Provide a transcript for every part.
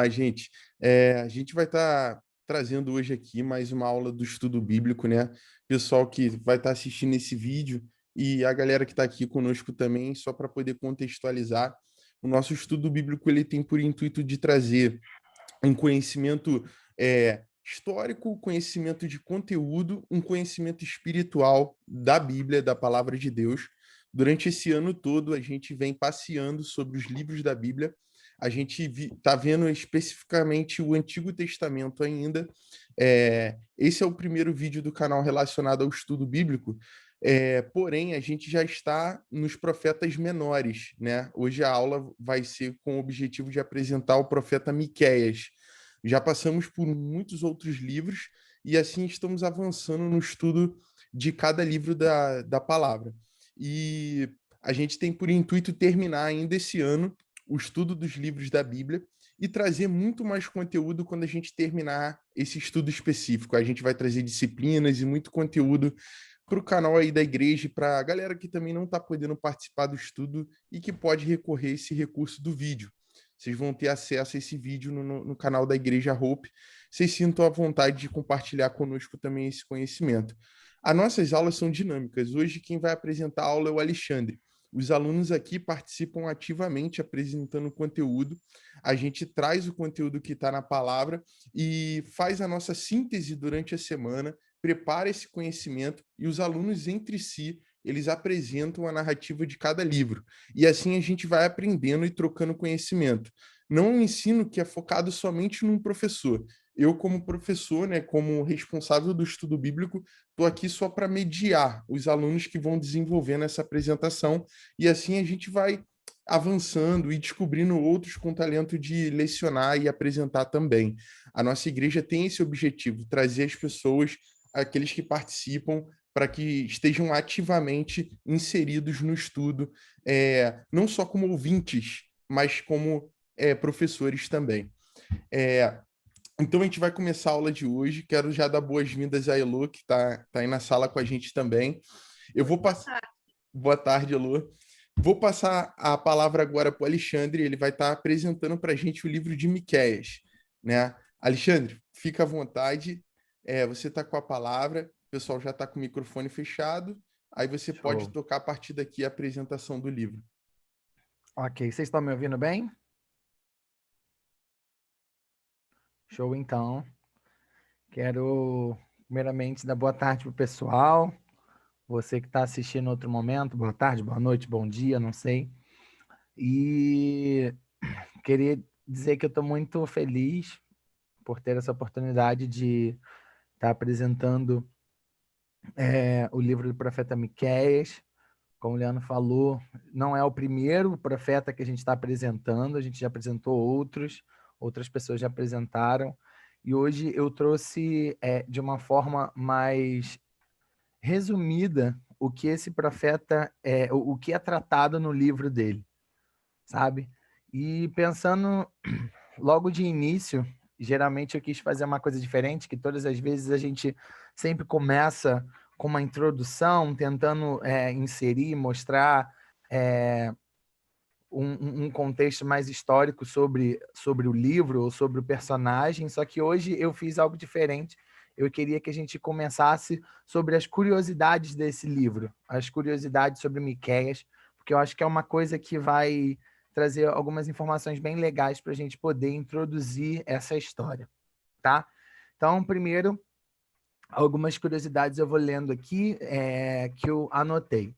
lá, gente. A gente vai estar trazendo hoje aqui mais uma aula do estudo bíblico, né? Pessoal que vai estar assistindo esse vídeo e a galera que está aqui conosco também, só para poder contextualizar. O nosso estudo bíblico ele tem por intuito de trazer um conhecimento histórico, conhecimento de conteúdo, um conhecimento espiritual da Bíblia, da palavra de Deus. Durante esse ano todo, a gente vem passeando sobre os livros da Bíblia. A gente está vendo especificamente o Antigo Testamento ainda. Esse é o primeiro vídeo do canal relacionado ao estudo bíblico. Porém, a gente já está nos profetas menores, né? Hoje a aula vai ser com o objetivo de apresentar o profeta Miqueias. Já passamos por muitos outros livros e assim estamos avançando no estudo de cada livro da palavra. E a gente tem por intuito terminar ainda esse ano o estudo dos livros da Bíblia e trazer muito mais conteúdo quando a gente terminar esse estudo específico. A gente vai trazer disciplinas e muito conteúdo para o canal aí da igreja, para a galera que também não está podendo participar do estudo e que pode recorrer a esse recurso do vídeo. Vocês vão ter acesso a esse vídeo no canal da Igreja Hope. Vocês sintam a vontade de compartilhar conosco também esse conhecimento. As nossas aulas são dinâmicas. Hoje quem vai apresentar a aula é o Alexandre. Os alunos aqui participam ativamente apresentando conteúdo. A gente traz o conteúdo que está na palavra e faz a nossa síntese durante a semana, prepara esse conhecimento e os alunos entre si eles apresentam a narrativa de cada livro. E assim a gente vai aprendendo e trocando conhecimento. Não um ensino que é focado somente num professor. Eu, como professor, né, como responsável do estudo bíblico, estou aqui só para mediar os alunos que vão desenvolvendo essa apresentação e assim a gente vai avançando e descobrindo outros com talento de lecionar e apresentar também. A nossa igreja tem esse objetivo, trazer as pessoas, aqueles que participam, para que estejam ativamente inseridos no estudo, não só como ouvintes, mas como professores também. Então a gente vai começar a aula de hoje. Quero já dar boas-vindas a Elô, que está aí na sala com a gente também. Eu vou passar. Boa tarde, Elô. Vou passar a palavra agora para o Alexandre, ele vai estar apresentando para a gente o livro de Miqueias, né? Alexandre, fica à vontade, você está com a palavra, o pessoal já está com o microfone fechado, aí você pode tocar a partir daqui a apresentação do livro. Ok, vocês estão me ouvindo bem? Show, então. Quero, primeiramente, dar boa tarde para o pessoal. Você que está assistindo em outro momento, boa tarde, boa noite, bom dia, não sei. E queria dizer que eu estou muito feliz por ter essa oportunidade de estar apresentando o livro do profeta Miqueias. Como o Leandro falou, não é o primeiro profeta que a gente está apresentando, a gente já apresentou outras pessoas já apresentaram, e hoje eu trouxe de uma forma mais resumida o que esse profeta o que é tratado no livro dele, sabe? E pensando logo de início, geralmente eu quis fazer uma coisa diferente, que todas as vezes a gente sempre começa com uma introdução, tentando inserir, mostrar um contexto mais histórico sobre o livro ou sobre o personagem, só que hoje eu fiz algo diferente. Eu queria que a gente começasse sobre as curiosidades desse livro, as curiosidades sobre Miqueias, porque eu acho que é uma coisa que vai trazer algumas informações bem legais para a gente poder introduzir essa história, tá? Então, primeiro, algumas curiosidades eu vou lendo aqui que eu anotei.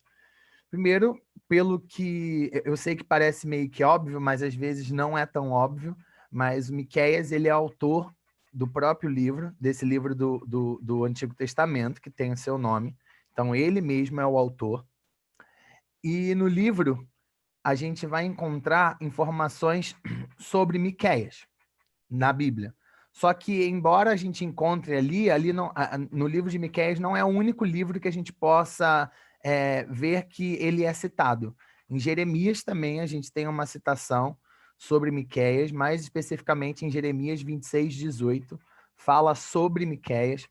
Primeiro, pelo que eu sei que parece meio que óbvio, mas às vezes não é tão óbvio, mas o Miqueias, ele é autor do próprio livro, desse livro do Antigo Testamento, que tem o seu nome. Então, ele mesmo é o autor. E no livro, a gente vai encontrar informações sobre Miqueias, na Bíblia. Só que, embora a gente encontre ali não, no livro de Miqueias não é o único livro que a gente possa ver que ele é citado. Em Jeremias também a gente tem uma citação sobre Miqueias, mais especificamente em Jeremias 26:18, fala sobre Miqueias.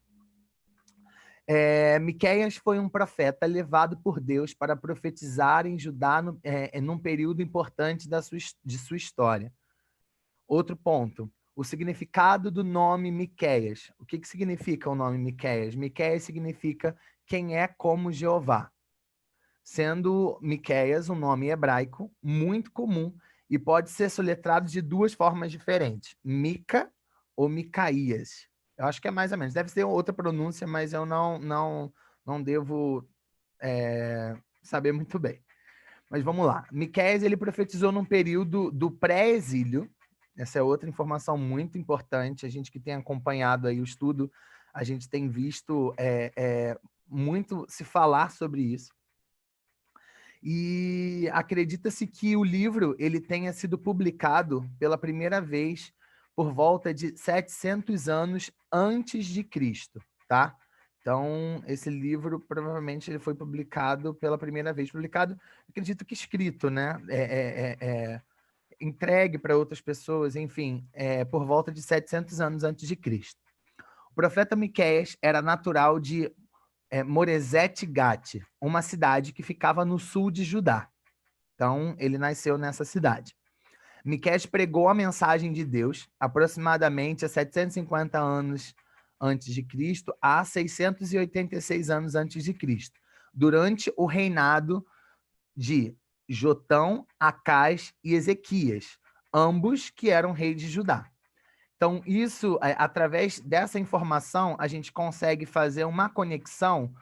Miqueias foi um profeta levado por Deus para profetizar em Judá num período importante de sua história. Outro ponto. o significado do nome Miqueias. O que significa o nome Miqueias? Miqueias significa quem é como Jeová, sendo Miqueias um nome hebraico muito comum e pode ser soletrado de duas formas diferentes, Mica ou Micaías. Eu acho que é mais ou menos. Deve ser outra pronúncia, mas eu não devo saber muito bem. Mas vamos lá. Miqueias, ele profetizou num período do pré-exílio. Essa é outra informação muito importante. A gente que tem acompanhado aí o estudo, a gente tem visto muito se falar sobre isso. E acredita-se que o livro ele tenha sido publicado pela primeira vez por volta de 700 anos antes de Cristo, tá? Então, esse livro provavelmente ele foi publicado pela primeira vez, acredito que escrito, né? Entregue para outras pessoas, enfim, por volta de 700 anos antes de Cristo. O profeta Miqueias era natural de Moresete Gate, uma cidade que ficava no sul de Judá. Então, ele nasceu nessa cidade. Miqueias pregou a mensagem de Deus aproximadamente há 750 anos antes de Cristo a 686 anos antes de Cristo, durante o reinado de Jotão, Acás e Ezequias, ambos que eram reis de Judá. Então, isso, através dessa informação, a gente consegue fazer uma conexão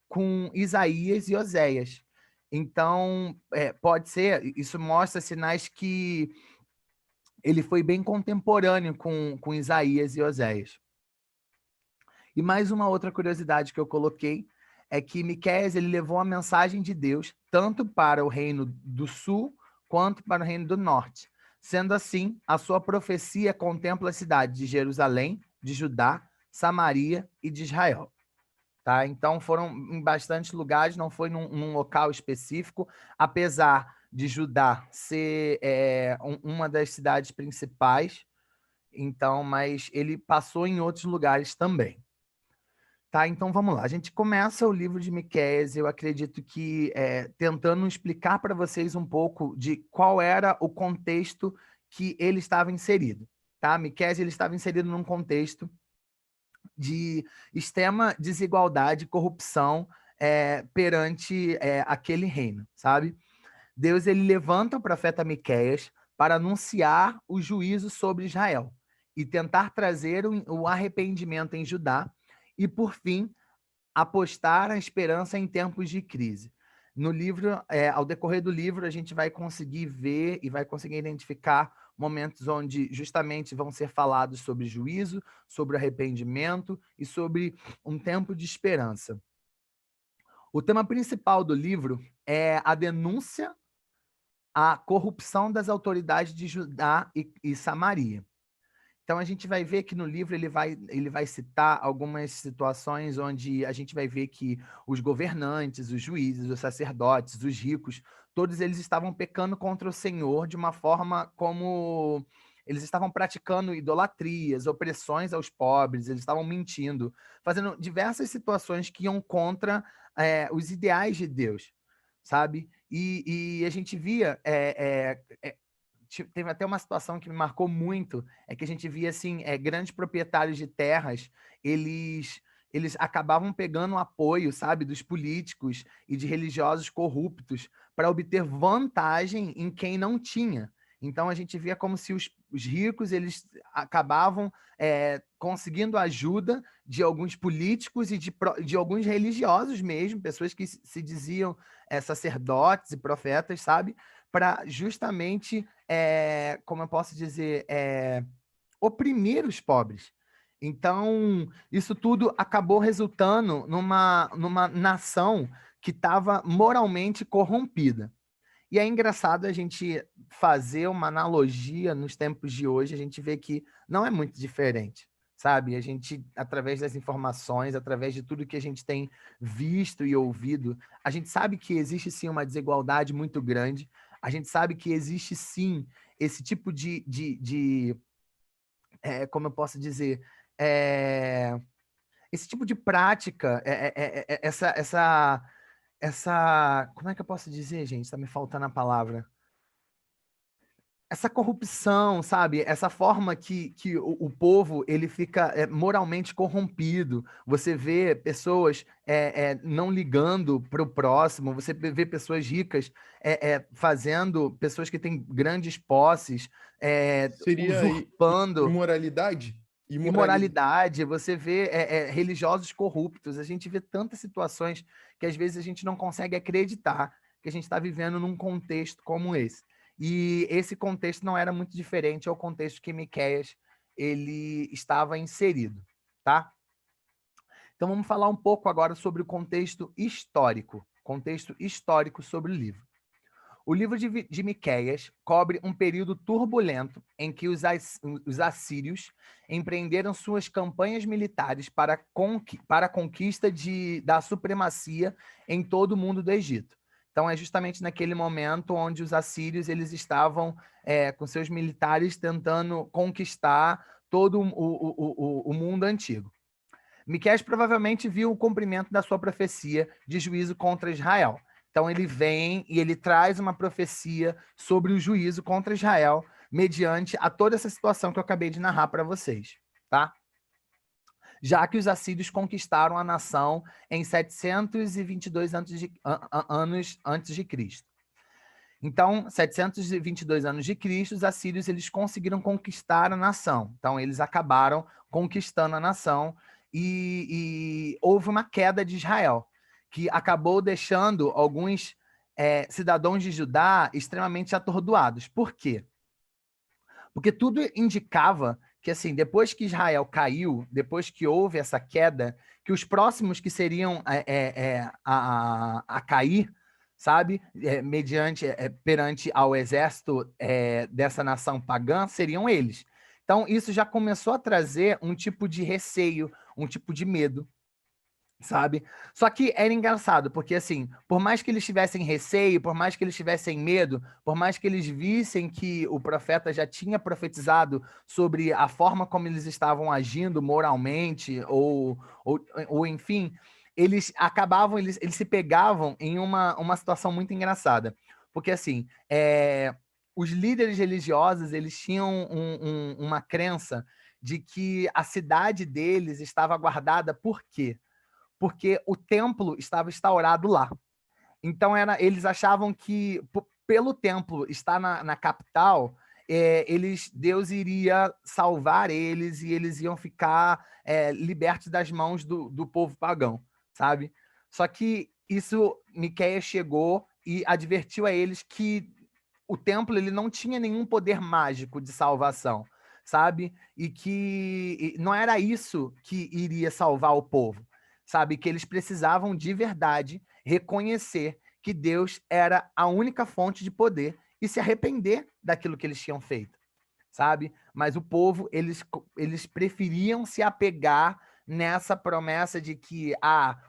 com Isaías e Oséias. Então, pode ser, isso mostra sinais que ele foi bem contemporâneo com Isaías e Oséias. E mais uma outra curiosidade que eu coloquei é que Miqueias ele levou a mensagem de Deus tanto para o reino do sul quanto para o reino do norte. Sendo assim, a sua profecia contempla a cidade de Jerusalém, de Judá, Samaria e de Israel. Tá? Então foram em bastantes lugares, não foi num local específico, apesar de Judá ser uma das cidades principais, então, mas ele passou em outros lugares também. Tá, então vamos lá. A gente começa o livro de Miqueias, eu acredito que tentando explicar para vocês um pouco de qual era o contexto que ele estava inserido. Tá? Miqueias ele estava inserido num contexto de extrema desigualdade e corrupção perante aquele reino, sabe? Deus ele levanta o profeta Miqueias para anunciar o juízo sobre Israel e tentar trazer o arrependimento em Judá e, por fim, apostar a esperança em tempos de crise. No livro, ao decorrer do livro, a gente vai conseguir ver e vai conseguir identificar momentos onde justamente vão ser falados sobre juízo, sobre arrependimento e sobre um tempo de esperança. O tema principal do livro é a denúncia à corrupção das autoridades de Judá e Samaria. Então, a gente vai ver que no livro ele vai citar algumas situações onde a gente vai ver que os governantes, os juízes, os sacerdotes, os ricos, todos eles estavam pecando contra o Senhor de uma forma como eles estavam praticando idolatrias, opressões aos pobres, eles estavam mentindo, fazendo diversas situações que iam contra os ideais de Deus, sabe? E a gente via teve até uma situação que me marcou muito, é que a gente via assim, grandes proprietários de terras, eles acabavam pegando o apoio, sabe, dos políticos e de religiosos corruptos para obter vantagem em quem não tinha. Então a gente via como se os ricos eles acabavam conseguindo ajuda de alguns políticos e de alguns religiosos mesmo, pessoas que se diziam sacerdotes e profetas, sabe, para justamente como eu posso dizer, oprimir os pobres. Então, isso tudo acabou resultando numa nação que estava moralmente corrompida. E é engraçado a gente fazer uma analogia nos tempos de hoje, a gente vê que não é muito diferente, sabe? A gente, através das informações, através de tudo que a gente tem visto e ouvido, a gente sabe que existe sim uma desigualdade muito grande, a gente sabe que existe sim esse tipo de como eu posso dizer, esse tipo de prática, essa, como é que eu posso dizer, gente? Está me faltando a palavra. essa corrupção, sabe? Essa forma que o povo ele fica moralmente corrompido. Você vê pessoas não ligando para o próximo, você vê pessoas ricas fazendo, pessoas que têm grandes posses, Seria usurpando imoralidade? imoralidade, você vê religiosos corruptos. A gente vê tantas situações que às vezes a gente não consegue acreditar que a gente está vivendo num contexto como esse. E esse contexto não era muito diferente ao contexto que Miqueias ele estava inserido, tá? Então vamos falar um pouco agora sobre o contexto histórico sobre o livro. O livro de Miqueias cobre um período turbulento em que os assírios empreenderam suas campanhas militares para a conquista da supremacia em todo o mundo do Egito. Então, é justamente naquele momento onde os assírios eles estavam com seus militares tentando conquistar todo o mundo antigo. Miqueias provavelmente viu o cumprimento da sua profecia de juízo contra Israel. Então ele vem e ele traz uma profecia sobre o juízo contra Israel mediante a toda essa situação que eu acabei de narrar para vocês, tá? Já que os assírios conquistaram a nação em 722 anos antes de Cristo. Então, 722 anos de Cristo, os assírios eles conseguiram conquistar a nação. Então, eles acabaram conquistando a nação e houve uma queda de Israel, que acabou deixando alguns cidadãos de Judá extremamente atordoados. Por quê? Porque tudo indicava que, assim, depois que Israel caiu, depois que houve essa queda, que os próximos que seriam a cair, sabe, perante ao exército dessa nação pagã, seriam eles. Então, isso já começou a trazer um tipo de receio, um tipo de medo, sabe? Só que era engraçado, porque assim, por mais que eles tivessem receio, por mais que eles tivessem medo, por mais que eles vissem que o profeta já tinha profetizado sobre a forma como eles estavam agindo moralmente, ou enfim, eles acabavam, eles se pegavam em uma situação muito engraçada. Porque assim, os líderes religiosos, eles tinham uma crença de que a cidade deles estava guardada por quê? Porque o templo estava instaurado lá. Então, eles achavam que, pelo templo estar na capital, Deus iria salvar eles e eles iam ficar libertos das mãos do povo pagão, sabe? Só que isso, Miqueias chegou e advertiu a eles que o templo ele não tinha nenhum poder mágico de salvação, sabe? E que não era isso que iria salvar o povo, sabe? Que eles precisavam de verdade reconhecer que Deus era a única fonte de poder e se arrepender daquilo que eles tinham feito, sabe? Mas o povo, eles preferiam se apegar nessa promessa de que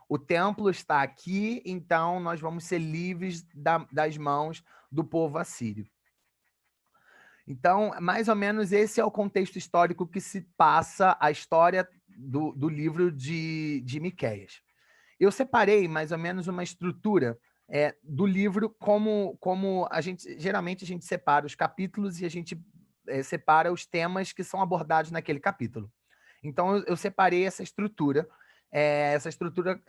o templo está aqui, então nós vamos ser livres das mãos do povo assírio. Então, mais ou menos esse é o contexto histórico que se passa a história do livro de Miqueias. Eu separei mais ou menos uma estrutura do livro como geralmente a gente separa os capítulos e a gente separa os temas que são abordados naquele capítulo. Então, eu separei essa estrutura. Essa estrutura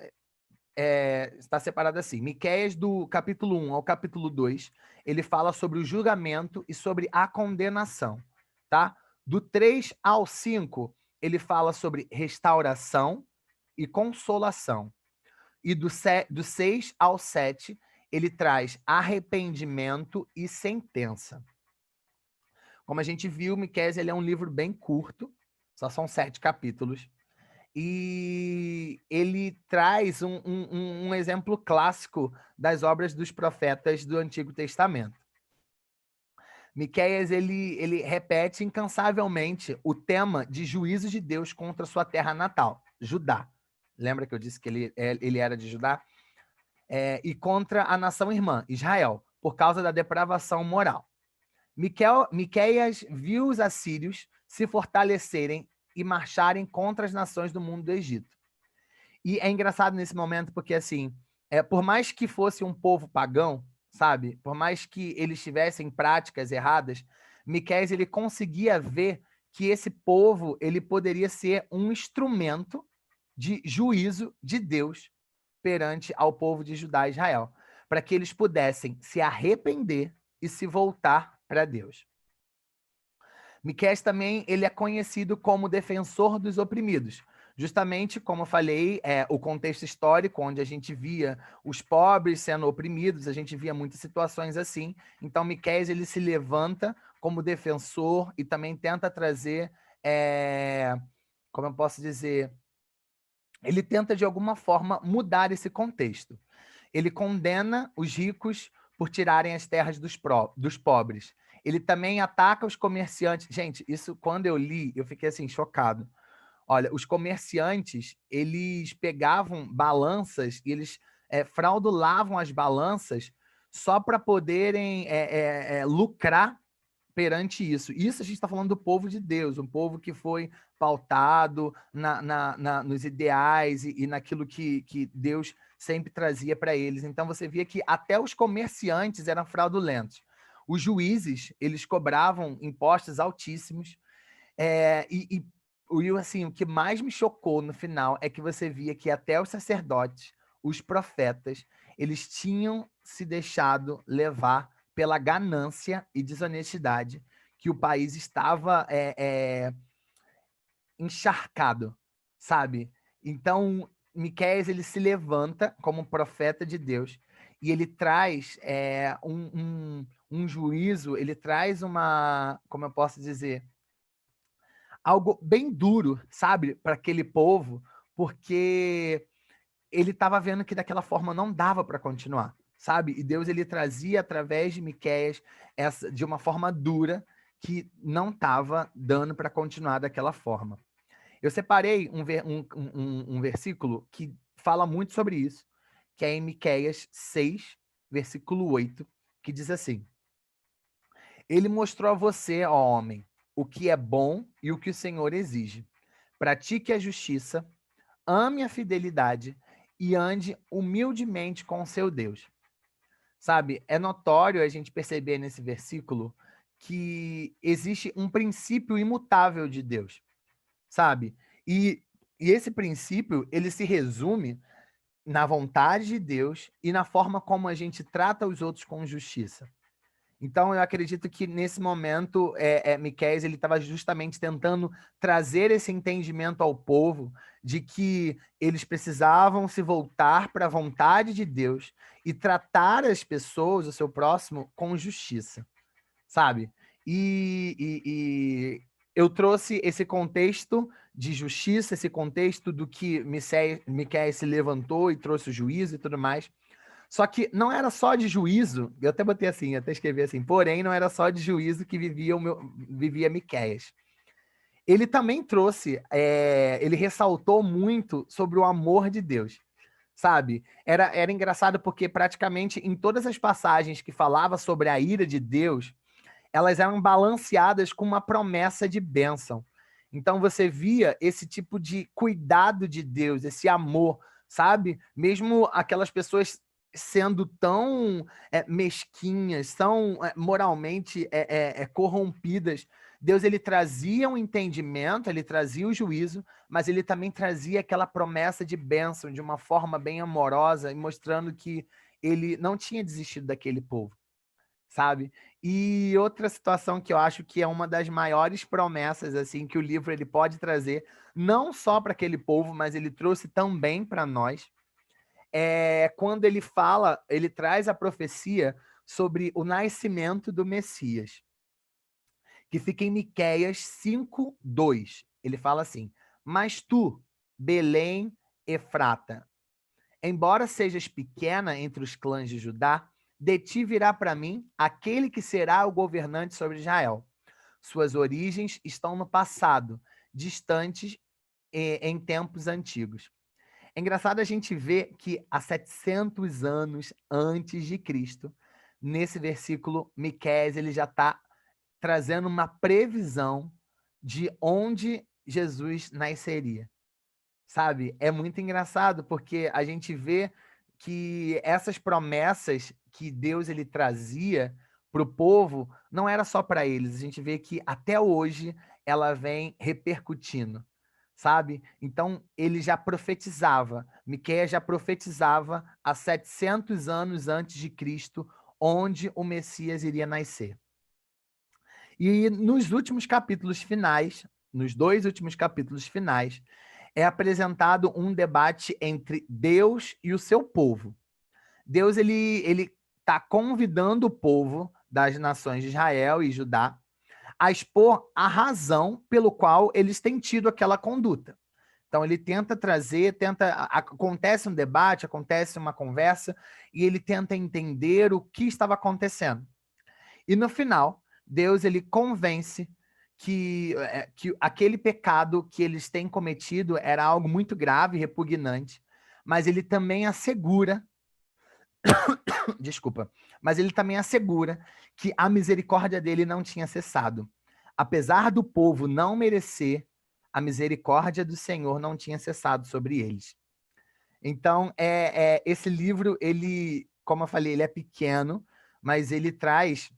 está separada assim. Miqueias, do capítulo 1 ao capítulo 2, ele fala sobre o julgamento e sobre a condenação. Tá? Do 3 ao 5, ele fala sobre restauração e consolação. E do 6 ao 7, ele traz arrependimento e sentença. Como a gente viu, Miqueias ele é um livro bem curto, só são 7 capítulos, e ele traz um exemplo clássico das obras dos profetas do Antigo Testamento. Miqueias ele repete incansavelmente o tema de juízo de Deus contra sua terra natal, Judá. Lembra que eu disse que ele era de Judá? E contra a nação irmã, Israel, por causa da depravação moral. Miqueias viu os assírios se fortalecerem e marcharem contra as nações do mundo do Egito. E é engraçado nesse momento porque, assim, por mais que fosse um povo pagão, sabe? Por mais que eles tivessem práticas erradas, Miqueias ele conseguia ver que esse povo ele poderia ser um instrumento de juízo de Deus perante ao povo de Judá e Israel, para que eles pudessem se arrepender e se voltar para Deus. Miqueias também ele é conhecido como defensor dos oprimidos. Justamente, como eu falei, o contexto histórico, onde a gente via os pobres sendo oprimidos, a gente via muitas situações assim. Então, Miqueias ele se levanta como defensor e também tenta trazer, como eu posso dizer, ele tenta de alguma forma mudar esse contexto. Ele condena os ricos por tirarem as terras dos pobres. Ele também ataca os comerciantes. Gente, isso quando eu li, eu fiquei assim chocado. Olha, os comerciantes, eles pegavam balanças e eles fraudulavam as balanças só para poderem lucrar perante isso. Isso a gente está falando do povo de Deus, um povo que foi pautado nos ideais e naquilo que Deus sempre trazia para eles. Então você via que até os comerciantes eram fraudulentos. Os juízes, eles cobravam impostos altíssimos. Assim, o que mais me chocou no final é que você via que até os sacerdotes, os profetas, eles tinham se deixado levar pela ganância e desonestidade que o país estava encharcado, sabe? Então, Miqueias ele se levanta como profeta de Deus e ele traz um juízo, ele traz uma, como eu posso dizer, algo bem duro, sabe, para aquele povo, porque ele estava vendo que daquela forma não dava para continuar, sabe? E Deus ele trazia através de Miqueias de uma forma dura que não estava dando para continuar daquela forma. Eu separei um versículo que fala muito sobre isso, que é em Miqueias 6, versículo 8, que diz assim: Ele mostrou a você, ó homem, o que é bom e o que o Senhor exige. Pratique a justiça, ame a fidelidade e ande humildemente com o seu Deus. Sabe, é notório a gente perceber nesse versículo que existe um princípio imutável de Deus, sabe? E esse princípio, ele se resume na vontade de Deus e na forma como a gente trata os outros com justiça. Então, eu acredito que nesse momento, Miqueias ele estava justamente tentando trazer esse entendimento ao povo de que eles precisavam se voltar para a vontade de Deus e tratar as pessoas, o seu próximo, com justiça, sabe? E eu trouxe esse contexto de justiça, esse contexto do que Miqueias se levantou e trouxe o juízo e tudo mais. Só que não era só de juízo, eu até botei assim, até escrevi assim, porém não era só de juízo que vivia Miqueias. Ele também trouxe, ele ressaltou muito sobre o amor de Deus, sabe? Era engraçado porque praticamente em todas as passagens que falava sobre a ira de Deus, elas eram balanceadas com uma promessa de bênção. Então você via esse tipo de cuidado de Deus, esse amor, sabe? Mesmo aquelas pessoas sendo tão mesquinhas, tão moralmente corrompidas, Deus ele trazia um entendimento, ele trazia o juízo, mas ele também trazia aquela promessa de bênção de uma forma bem amorosa, mostrando que ele não tinha desistido daquele povo, sabe? E outra situação que eu acho que é uma das maiores promessas assim que o livro ele pode trazer, não só para aquele povo, mas ele trouxe também para nós, quando ele fala, ele traz a profecia sobre o nascimento do Messias, que fica em Miqueias 5:2. Ele fala assim: Mas tu, Belém Efrata, embora sejas pequena entre os clãs de Judá, de ti virá para mim aquele que será o governante sobre Israel. Suas origens estão no passado, distantes em tempos antigos. É engraçado a gente ver que há 700 anos antes de Cristo, nesse versículo, Miqueias ele já está trazendo uma previsão de onde Jesus nasceria, sabe? É muito engraçado porque a gente vê que essas promessas que Deus ele trazia para o povo, não era só para eles. A gente vê que até hoje ela vem repercutindo, sabe? Então, ele já profetizava, Miqueias já profetizava há 700 anos antes de Cristo, onde o Messias iria nascer. E nos últimos capítulos finais, nos 2 últimos capítulos finais, é apresentado um debate entre Deus e o seu povo. Deus ele está convidando o povo das nações de Israel e Judá a expor a razão pelo qual eles têm tido aquela conduta. Então ele tenta trazer, acontece um debate, acontece uma conversa e ele tenta entender o que estava acontecendo. E no final, Deus ele convence que aquele pecado que eles têm cometido era algo muito grave, repugnante, mas ele também assegura, desculpa, mas ele também assegura que a misericórdia dele não tinha cessado. Apesar do povo não merecer, a misericórdia do Senhor não tinha cessado sobre eles. Então, esse livro, ele, como eu falei, ele é pequeno, mas ele traz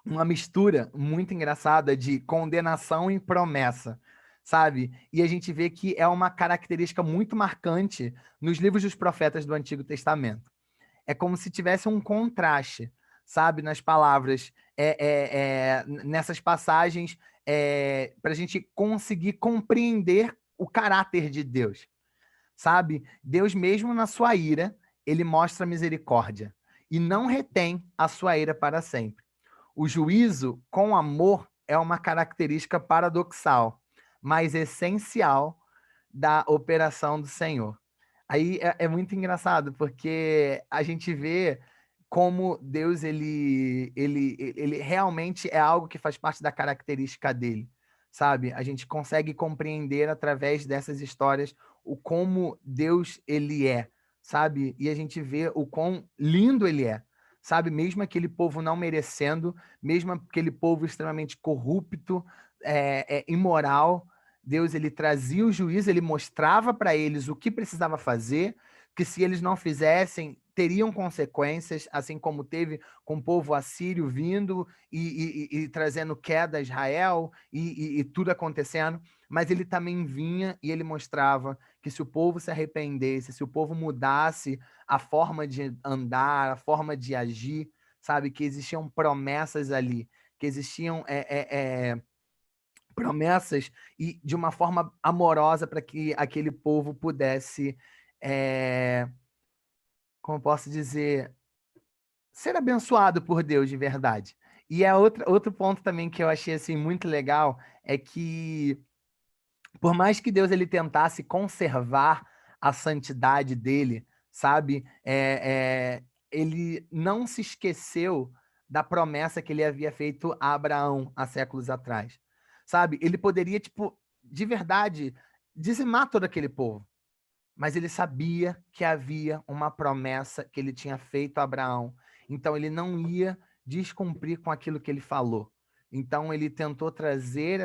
uma mistura muito engraçada de condenação e promessa, sabe? E a gente vê que é uma característica muito marcante nos livros dos profetas do Antigo Testamento. É como se tivesse um contraste, sabe? Nas palavras, nessas passagens, para a gente conseguir compreender o caráter de Deus, sabe? Deus mesmo na sua ira, ele mostra misericórdia e não retém a sua ira para sempre. O juízo com amor é uma característica paradoxal, mas essencial da operação do Senhor. Aí é muito engraçado, porque a gente vê como Deus ele realmente é algo que faz parte da característica dele, sabe? A gente consegue compreender através dessas histórias o como Deus ele é, sabe? E a gente vê o quão lindo ele é, sabe? Mesmo aquele povo não merecendo, mesmo aquele povo extremamente corrupto, imoral, Deus ele trazia o juízo, ele mostrava para eles o que precisava fazer, que se eles não fizessem, teriam consequências, assim como teve com o povo assírio vindo e trazendo queda a Israel e tudo acontecendo, mas ele também vinha e ele mostrava que se o povo se arrependesse, se o povo mudasse a forma de andar, a forma de agir, sabe, que existiam promessas ali, que existiam promessas e de uma forma amorosa para que aquele povo pudesse, como eu posso dizer, ser abençoado por Deus de verdade. E outro ponto também que eu achei assim muito legal é que por mais que Deus ele tentasse conservar a santidade dele, sabe, ele não se esqueceu da promessa que ele havia feito a Abraão há séculos atrás, sabe? Ele poderia, tipo, de verdade, dizimar todo aquele povo, mas ele sabia que havia uma promessa que ele tinha feito a Abraão, então ele não ia descumprir com aquilo que ele falou. Então ele tentou trazer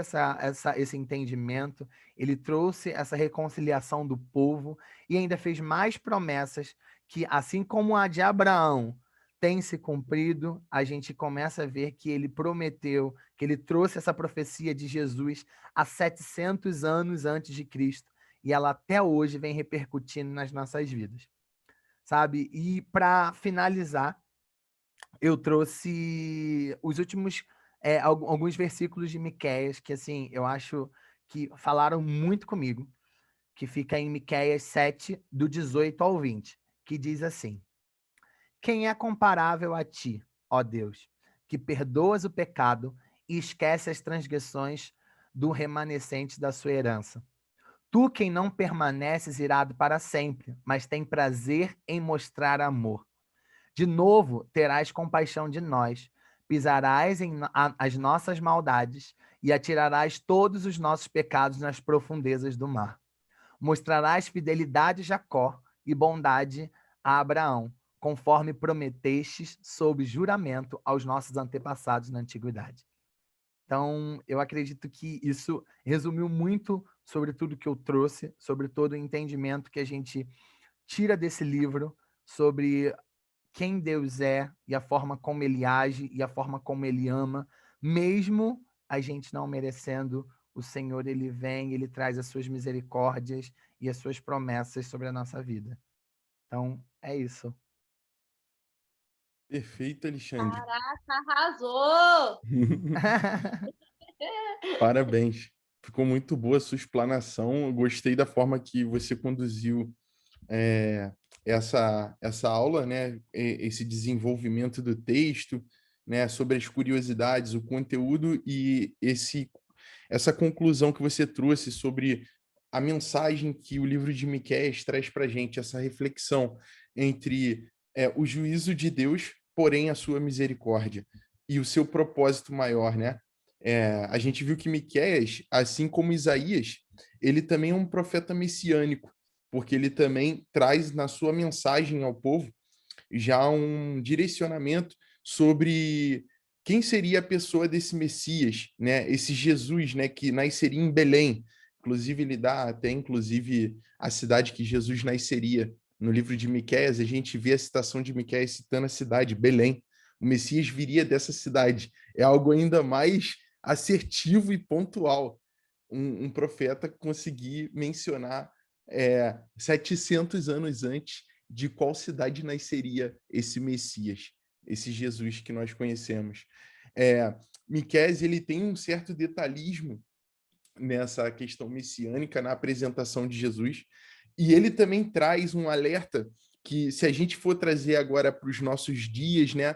esse entendimento, ele trouxe essa reconciliação do povo e ainda fez mais promessas que, assim como a de Abraão tem se cumprido, a gente começa a ver que ele prometeu, que ele trouxe essa profecia de Jesus há 700 anos antes de Cristo e ela até hoje vem repercutindo nas nossas vidas, sabe? E para finalizar, eu trouxe os últimos alguns versículos de Miqueias que assim eu acho que falaram muito comigo, que fica em Miqueias 7 do 18 ao 20, que diz assim: quem é comparável a ti, ó Deus, que perdoas o pecado e esquece as transgressões do remanescente da sua herança? Tu, quem não permaneces irado para sempre, mas tem prazer em mostrar amor. De novo terás compaixão de nós, pisarás as nossas maldades e atirarás todos os nossos pecados nas profundezas do mar. Mostrarás fidelidade a Jacó e bondade a Abraão, conforme prometestes sob juramento aos nossos antepassados na antiguidade. Então, eu acredito que isso resumiu muito sobre tudo que eu trouxe, sobre todo o entendimento que a gente tira desse livro, sobre quem Deus é e a forma como ele age e a forma como ele ama, mesmo a gente não merecendo, o Senhor, ele vem, ele traz as suas misericórdias e as suas promessas sobre a nossa vida. Então, é isso. Perfeito, Alexandre. Caraca, arrasou! Parabéns. Ficou muito boa a sua explanação. Eu gostei da forma que você conduziu é, essa aula, né? Esse desenvolvimento do texto, né? Sobre as curiosidades, o conteúdo e essa conclusão que você trouxe sobre a mensagem que o livro de Miqueias traz para a gente, essa reflexão entre o juízo de Deus, porém a sua misericórdia e o seu propósito maior, né? A gente viu que Miqueias, assim como Isaías, ele também é um profeta messiânico, porque ele também traz na sua mensagem ao povo já um direcionamento sobre quem seria a pessoa desse Messias, né? Esse Jesus, né, que nasceria em Belém. Inclusive ele dá até inclusive a cidade que Jesus nasceria. No livro de Miqueias, a gente vê a citação de Miqueias citando a cidade, Belém. O Messias viria dessa cidade. É algo ainda mais assertivo e pontual. Um profeta conseguir mencionar 700 anos antes de qual cidade nasceria esse Messias, esse Jesus que nós conhecemos. Miqueias, ele tem um certo detalhismo nessa questão messiânica, na apresentação de Jesus, e ele também traz um alerta que, se a gente for trazer agora para os nossos dias, né,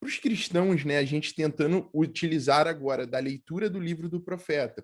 para os cristãos, né, a gente tentando utilizar agora da leitura do livro do profeta,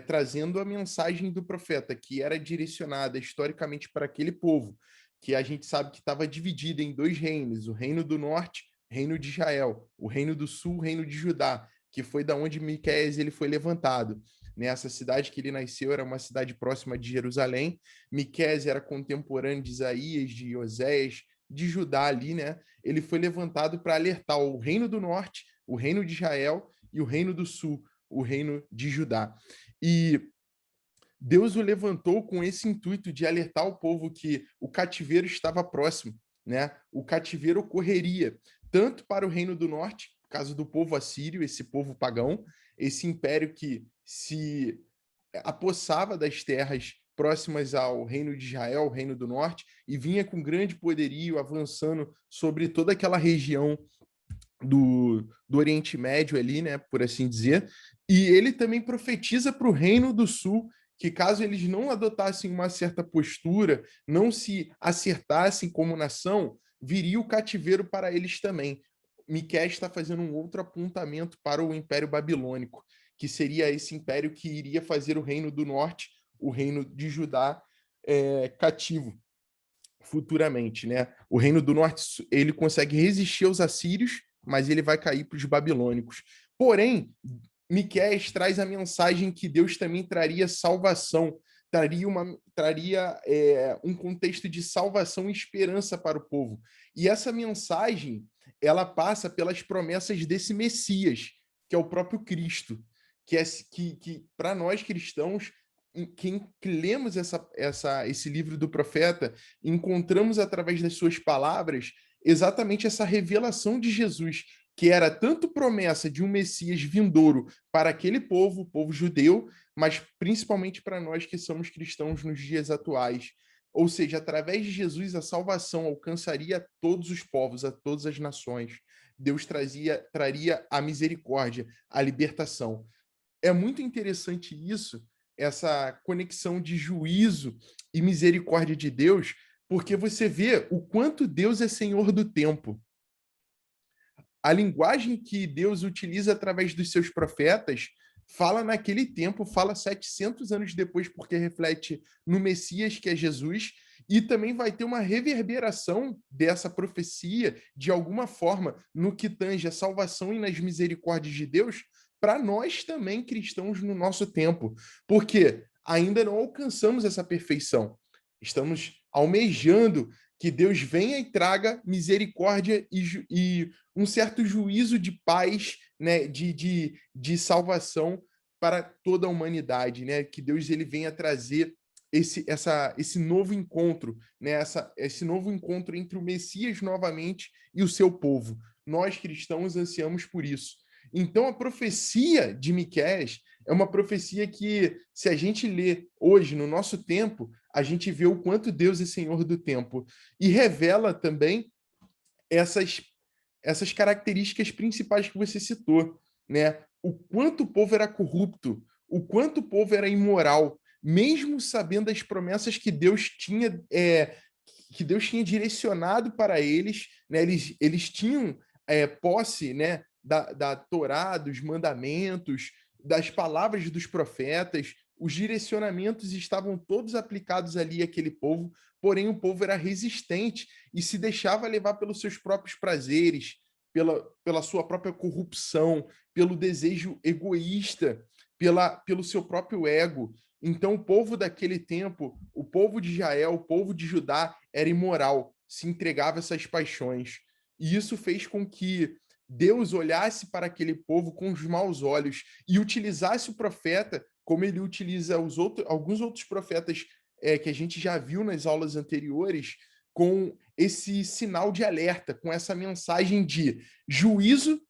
trazendo a mensagem do profeta, que era direcionada historicamente para aquele povo, que a gente sabe que estava dividido em dois reinos, o reino do norte, reino de Israel, o reino do sul, reino de Judá, que foi da onde Miqueias ele foi levantado. Nessa cidade que ele nasceu era uma cidade próxima de Jerusalém. Miqueias era contemporâneo de Isaías, de Oséias, de Judá ali, né? Ele foi levantado para alertar o reino do norte, o reino de Israel e o reino do sul, o reino de Judá. E Deus o levantou com esse intuito de alertar o povo que o cativeiro estava próximo, né? O cativeiro ocorreria tanto para o reino do norte, por causa do povo assírio, esse povo pagão, esse império que se apossava das terras próximas ao reino de Israel, o reino do norte, e vinha com grande poderio, avançando sobre toda aquela região do Oriente Médio ali, né, por assim dizer, e ele também profetiza para o Reino do Sul que caso eles não adotassem uma certa postura, não se acertassem como nação, viria o cativeiro para eles também. Miqueias está fazendo um outro apontamento para o Império Babilônico, que seria esse império que iria fazer o Reino do Norte, o Reino de Judá, cativo futuramente, né? O Reino do Norte ele consegue resistir aos assírios, mas ele vai cair para os babilônicos. Porém, Miqueias traz a mensagem que Deus também traria salvação, traria um contexto de salvação e esperança para o povo. E essa mensagem ela passa pelas promessas desse Messias, que é o próprio Cristo, que para nós cristãos que lemos esse livro do profeta, encontramos através das suas palavras exatamente essa revelação de Jesus, que era tanto promessa de um Messias vindouro para aquele povo, o povo judeu, mas principalmente para nós que somos cristãos nos dias atuais. Ou seja, através de Jesus, a salvação alcançaria a todos os povos, a todas as nações. Deus traria a misericórdia, a libertação. É muito interessante isso, essa conexão de juízo e misericórdia de Deus, porque você vê o quanto Deus é senhor do tempo. A linguagem que Deus utiliza através dos seus profetas fala naquele tempo, fala 700 anos depois, porque reflete no Messias, que é Jesus, e também vai ter uma reverberação dessa profecia, de alguma forma, no que tange a salvação e nas misericórdias de Deus, para nós também, cristãos, no nosso tempo. Porque ainda não alcançamos essa perfeição. Estamos almejando que Deus venha e traga misericórdia e um certo juízo de paz, né, de salvação para toda a humanidade, né? Que Deus ele venha trazer esse novo encontro, né? Esse novo encontro entre o Messias novamente e o seu povo. Nós, cristãos, ansiamos por isso. Então, a profecia de Miqueias é uma profecia que, se a gente lê hoje, no nosso tempo, a gente vê o quanto Deus é Senhor do tempo. E revela também essas características principais que você citou, né? O quanto o povo era corrupto, o quanto o povo era imoral, mesmo sabendo as promessas que Deus tinha direcionado para eles, né? Eles tinham posse, né? Da Torá, dos mandamentos, das palavras dos profetas, os direcionamentos estavam todos aplicados ali àquele povo, porém o povo era resistente e se deixava levar pelos seus próprios prazeres, pela sua própria corrupção, pelo desejo egoísta, pelo seu próprio ego. Então, o povo daquele tempo, o povo de Israel, o povo de Judá, era imoral, se entregava a essas paixões. E isso fez com que Deus olhasse para aquele povo com os maus olhos e utilizasse o profeta como ele utiliza alguns outros profetas que a gente já viu nas aulas anteriores, com esse sinal de alerta, com essa mensagem de juízo,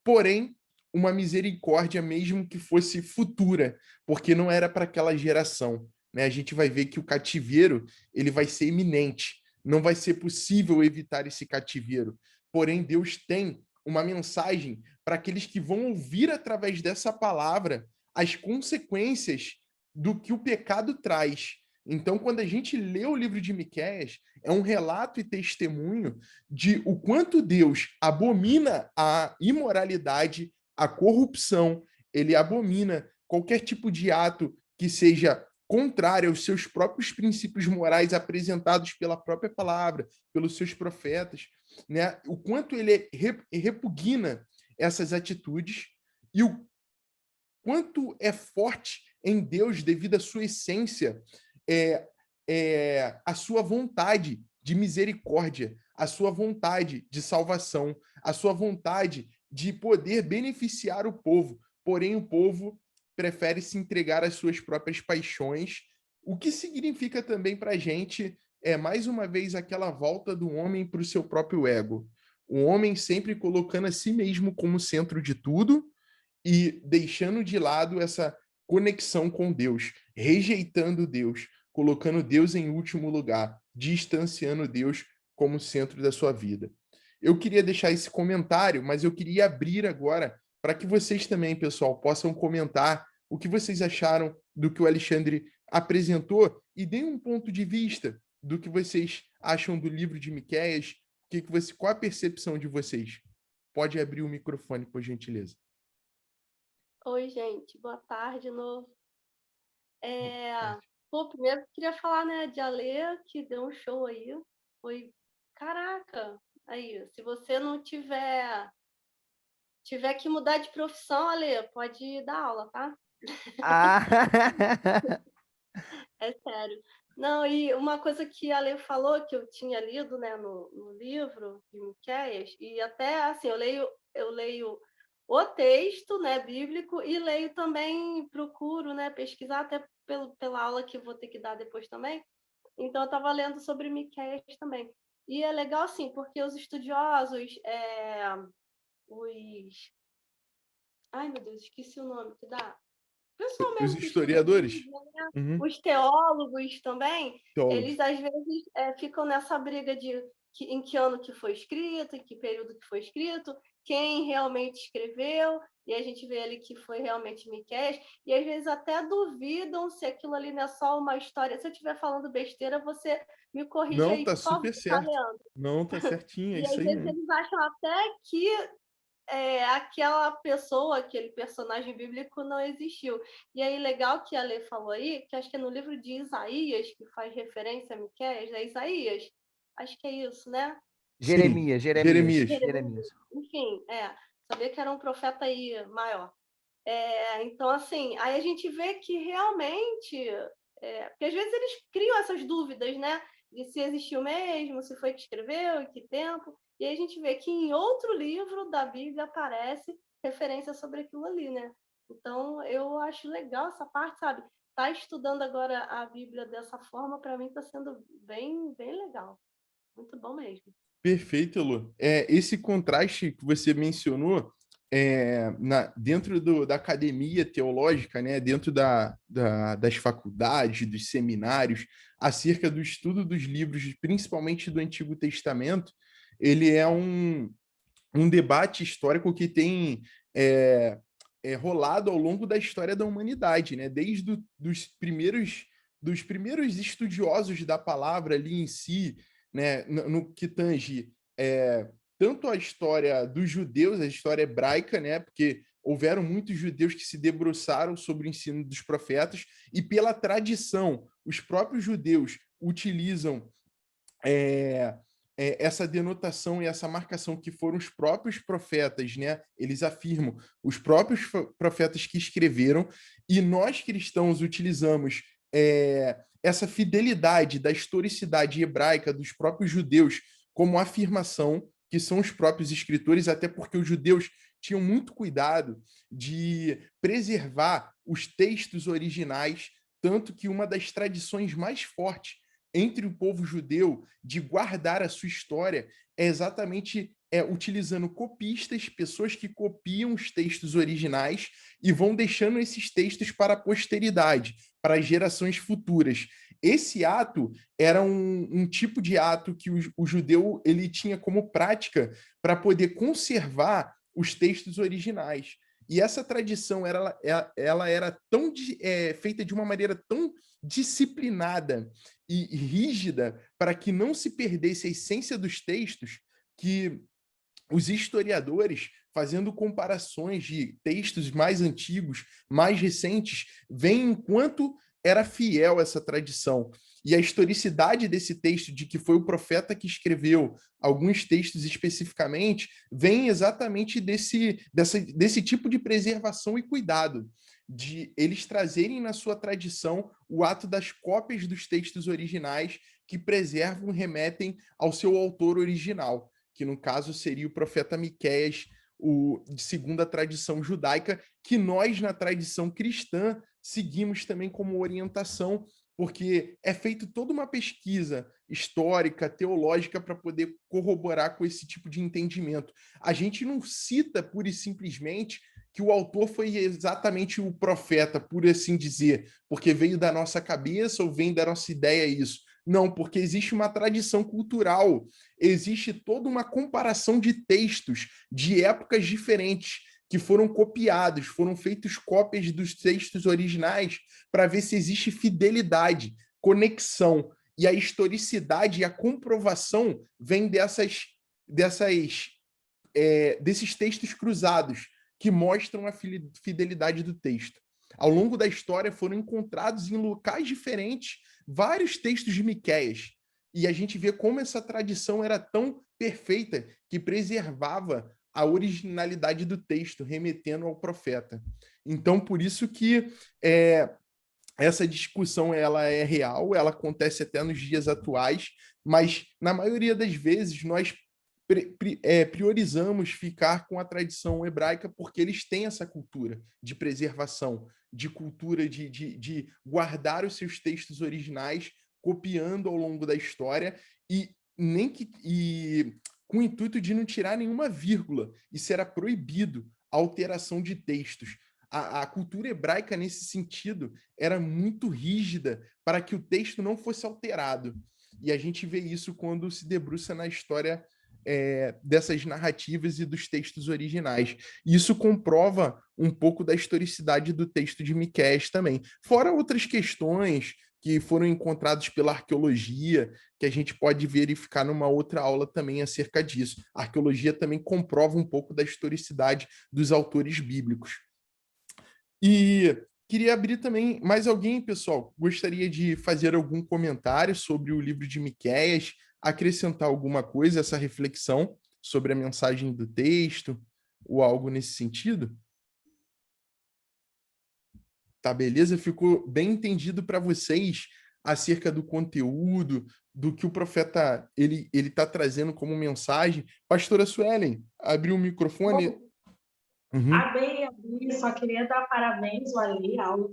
porém uma misericórdia mesmo que fosse futura, porque não era para aquela geração. Né? A gente vai ver que o cativeiro ele vai ser iminente, não vai ser possível evitar esse cativeiro. Porém, Deus tem uma mensagem para aqueles que vão ouvir através dessa palavra as consequências do que o pecado traz. Então, quando a gente lê o livro de Miqueias, é um relato e testemunho de o quanto Deus abomina a imoralidade, a corrupção, ele abomina qualquer tipo de ato que seja contrário aos seus próprios princípios morais apresentados pela própria palavra, pelos seus profetas, né? O quanto ele repugna essas atitudes e o quanto é forte em Deus devido à sua essência, a sua vontade de misericórdia, a sua vontade de salvação, a sua vontade de poder beneficiar o povo. Porém, o povo prefere se entregar às suas próprias paixões, o que significa também para a gente, mais uma vez, aquela volta do homem para o seu próprio ego. O homem sempre colocando a si mesmo como centro de tudo, e deixando de lado essa conexão com Deus, rejeitando Deus, colocando Deus em último lugar, distanciando Deus como centro da sua vida. Eu queria deixar esse comentário, mas eu queria abrir agora para que vocês também, pessoal, possam comentar o que vocês acharam do que o Alexandre apresentou e deem um ponto de vista do que vocês acham do livro de Miqueias, qual a percepção de vocês? Pode abrir o microfone, por gentileza. Oi, gente. Boa tarde de novo. Primeiro queria falar, né, de Alê, que deu um show aí. Foi, caraca, aí, se você não tiver que mudar de profissão, Alê, pode dar aula, tá? Ah, É sério. Não, e uma coisa que a Alê falou, que eu tinha lido, né, no livro de Miqueias, e até, assim, eu leio o texto, né, bíblico, e leio também, procuro, né, pesquisar, até pela aula que eu vou ter que dar depois também. Então, eu estava lendo sobre Miqueias também. E é legal, assim, porque os estudiosos, os... Ai, meu Deus, esqueci o nome que dá. O pessoal Os mesmo que estuda a historiadores? Bíblia, né? Uhum. Os teólogos também, Teólogos. eles às vezes ficam nessa briga de em que ano que foi escrito, em que período que foi escrito, quem realmente escreveu, e a gente vê ali que foi realmente Miqueias, e às vezes até duvidam se aquilo ali não é só uma história. Se eu estiver falando besteira, você me corrige Não, aí, tá por favor, super tá, certo. Leandro? Não, tá certinho, é E isso às aí vezes mesmo. eles acham até que aquela pessoa, aquele personagem bíblico não existiu. E aí, legal que a Lê falou aí, que acho que é no livro de Isaías, que faz referência a Miqueias, é Isaías? Acho que é isso, né? Sim, Jeremias. Jeremias. Enfim, sabia que era um profeta aí maior. Então, assim, aí a gente vê que realmente... porque às vezes eles criam essas dúvidas, né? De se existiu mesmo, se foi que escreveu, em que tempo. E aí a gente vê que em outro livro da Bíblia aparece referência sobre aquilo ali, né? Então, eu acho legal essa parte, sabe? tá estudando agora a Bíblia dessa forma, para mim está sendo bem, bem legal. Muito bom mesmo. Perfeito, Elô. Esse contraste que você mencionou dentro da academia teológica, né, dentro das faculdades, dos seminários, acerca do estudo dos livros, principalmente do Antigo Testamento, ele é um debate histórico que tem rolado ao longo da história da humanidade, né? Desde dos primeiros estudiosos da palavra ali em si, né? No que tange tanto a história dos judeus, a história hebraica, né? Porque houveram muitos judeus que se debruçaram sobre o ensino dos profetas, e pela tradição, os próprios judeus utilizam essa denotação e essa marcação que foram os próprios profetas, né? Eles afirmam, os próprios profetas que escreveram, e nós cristãos utilizamos essa fidelidade da historicidade hebraica dos próprios judeus como afirmação, que são os próprios escritores, até porque os judeus tinham muito cuidado de preservar os textos originais, tanto que uma das tradições mais fortes entre o povo judeu de guardar a sua história é exatamente utilizando copistas, pessoas que copiam os textos originais e vão deixando esses textos para a posteridade, para as gerações futuras. Esse ato era um tipo de ato que o judeu ele tinha como prática para poder conservar os textos originais. E essa tradição ela era tão feita de uma maneira tão disciplinada e rígida para que não se perdesse a essência dos textos, que os historiadores, fazendo comparações de textos mais antigos, mais recentes, veem enquanto era fiel essa tradição. E a historicidade desse texto, de que foi o profeta que escreveu alguns textos especificamente, vem exatamente desse tipo de preservação e cuidado, de eles trazerem na sua tradição o ato das cópias dos textos originais que preservam e remetem ao seu autor original, que no caso seria o profeta Miqueias, segundo a tradição judaica, que nós, na tradição cristã, seguimos também como orientação, porque é feita toda uma pesquisa histórica, teológica, para poder corroborar com esse tipo de entendimento. A gente não cita pura e simplesmente que o autor foi exatamente o profeta, por assim dizer, porque veio da nossa cabeça ou vem da nossa ideia isso. Não, porque existe uma tradição cultural, existe toda uma comparação de textos de épocas diferentes que foram copiados, foram feitas cópias dos textos originais para ver se existe fidelidade, conexão. E a historicidade e a comprovação vem desses textos cruzados, que mostram a fidelidade do texto. Ao longo da história foram encontrados em locais diferentes vários textos de Miqueias, e a gente vê como essa tradição era tão perfeita que preservava a originalidade do texto, remetendo ao profeta. Então, por isso que essa discussão ela é real, ela acontece até nos dias atuais, mas na maioria das vezes nós priorizamos ficar com a tradição hebraica porque eles têm essa cultura de preservação, de cultura de guardar os seus textos originais, copiando ao longo da história e com o intuito de não tirar nenhuma vírgula. Isso era proibido, a alteração de textos. A cultura hebraica, nesse sentido, era muito rígida para que o texto não fosse alterado. E a gente vê isso quando se debruça na história dessas narrativas e dos textos originais. Isso comprova um pouco da historicidade do texto de Miqueias também. Fora outras questões que foram encontradas pela arqueologia, que a gente pode verificar numa outra aula também acerca disso. A arqueologia também comprova um pouco da historicidade dos autores bíblicos. E queria abrir também, mais alguém, pessoal, gostaria de fazer algum comentário sobre o livro de Miqueias, acrescentar alguma coisa, essa reflexão sobre a mensagem do texto, ou algo nesse sentido? Tá, beleza? Ficou bem entendido para vocês acerca do conteúdo, do que o profeta ele está trazendo como mensagem? Pastora Suelen, abriu o microfone. Abri, só queria dar parabéns, Ali, a aula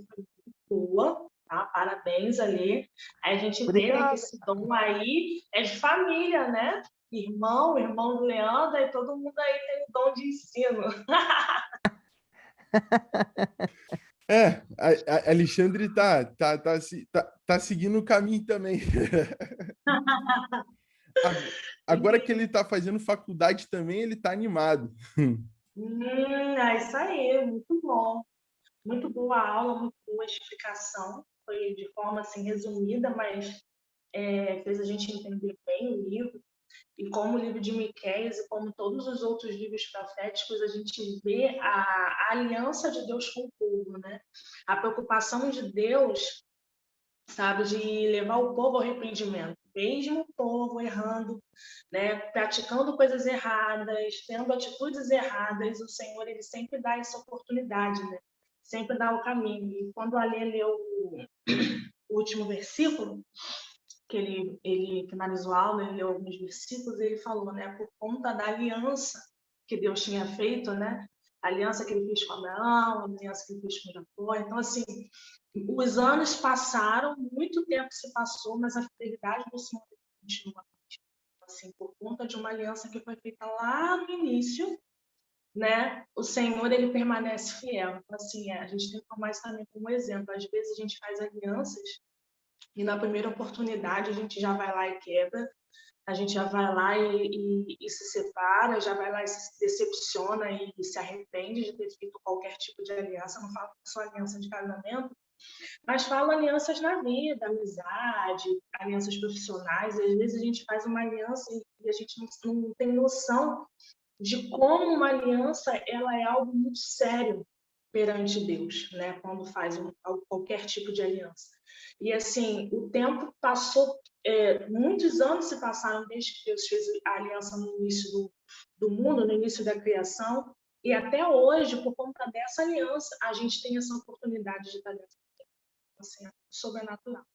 foi boa, tá? Parabéns, Alê. Aí a gente vê, né, que esse dom aí é de família, né? Irmão do Leandro, e todo mundo aí tem o dom de ensino. Alexandre tá seguindo o caminho também. Agora que ele tá fazendo faculdade também, ele tá animado. É isso aí, muito bom. Muito boa a aula, muito boa a explicação. Foi de forma assim resumida, mas fez a gente entender bem o livro. E como o livro de Miqueias e como todos os outros livros proféticos, a gente vê a aliança de Deus com o povo, né? A preocupação de Deus, sabe, de levar o povo ao arrependimento. Mesmo o povo errando, né, praticando coisas erradas, tendo atitudes erradas, o Senhor ele sempre dá essa oportunidade, né? Sempre dá o caminho. E quando a Alê leu o último versículo, que ele finalizou a aula, ele leu alguns versículos, e ele falou, né, por conta da aliança que Deus tinha feito, né, a aliança que ele fez com Abraão, a aliança que ele fez com Jacó. Então, assim, os anos passaram, muito tempo se passou, mas a fidelidade do Senhor continua. Assim, por conta de uma aliança que foi feita lá no início, né, o Senhor ele permanece fiel. Então, assim, a gente tem que tomar isso também como exemplo. Às vezes a gente faz alianças e na primeira oportunidade a gente já vai lá e quebra, a gente já vai lá e se separa, já vai lá e se decepciona e se arrepende de ter feito qualquer tipo de aliança. Não falo só aliança de casamento, mas falo alianças na vida, amizade, alianças profissionais. E às vezes a gente faz uma aliança e a gente não tem noção de como uma aliança ela é algo muito sério perante Deus, né? Quando faz qualquer tipo de aliança. E assim, o tempo passou, muitos anos se passaram desde que Deus fez a aliança no início do mundo, no início da criação, e até hoje, por conta dessa aliança, a gente tem essa oportunidade de estar dentro assim, sobrenatural.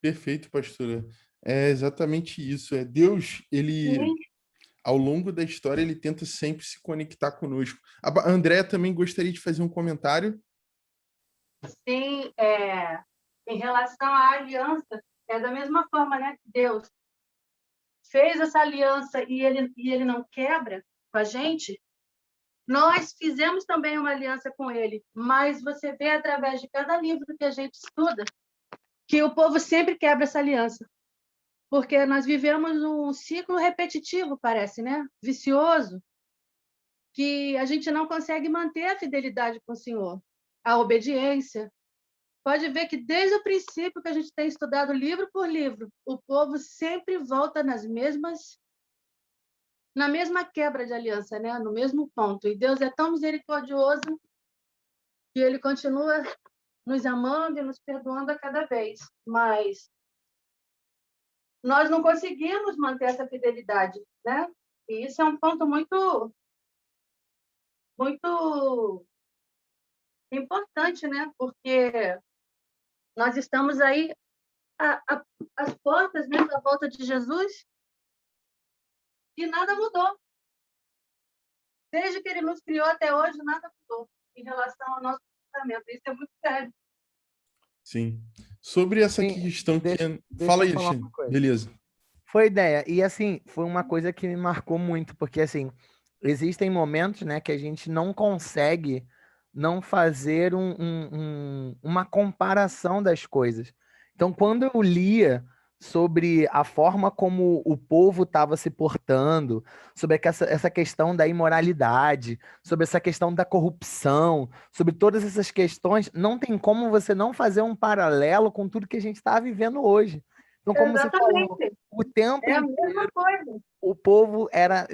Perfeito, pastora. É exatamente isso. Deus, ele, Sim. ao longo da história, ele tenta sempre se conectar conosco. A Andréa também gostaria de fazer um comentário. Sim, em relação à aliança, é da mesma forma, né, que Deus fez essa aliança e ele não quebra com a gente, nós fizemos também uma aliança com ele, mas você vê através de cada livro que a gente estuda que o povo sempre quebra essa aliança, porque nós vivemos um ciclo repetitivo, parece, né? Vicioso, que a gente não consegue manter a fidelidade com o Senhor, a obediência. Pode ver que desde o princípio que a gente tem estudado livro por livro, o povo sempre volta na mesma quebra de aliança, né? No mesmo ponto. E Deus é tão misericordioso que ele continua nos amando e nos perdoando a cada vez. Mas nós não conseguimos manter essa fidelidade, né? E isso é um ponto muito, muito importante, né? Porque nós estamos aí às portas, né, da volta de Jesus e nada mudou. Desde que ele nos criou até hoje, nada mudou em relação ao nosso comportamento. Isso é muito sério. Sim. Sobre essa Sim, questão que... deixa Fala eu aí, falar Alexandre. uma coisa. Beleza. Foi ideia. E assim, foi uma coisa que me marcou muito, porque assim, existem momentos, né, que a gente não consegue não fazer uma comparação das coisas. Então, quando eu lia sobre a forma como o povo estava se portando, sobre essa questão da imoralidade, sobre essa questão da corrupção, sobre todas essas questões, não tem como você não fazer um paralelo com tudo que a gente está vivendo hoje. Então, como você falou, Exatamente. o tempo É a inteiro mesma coisa. o povo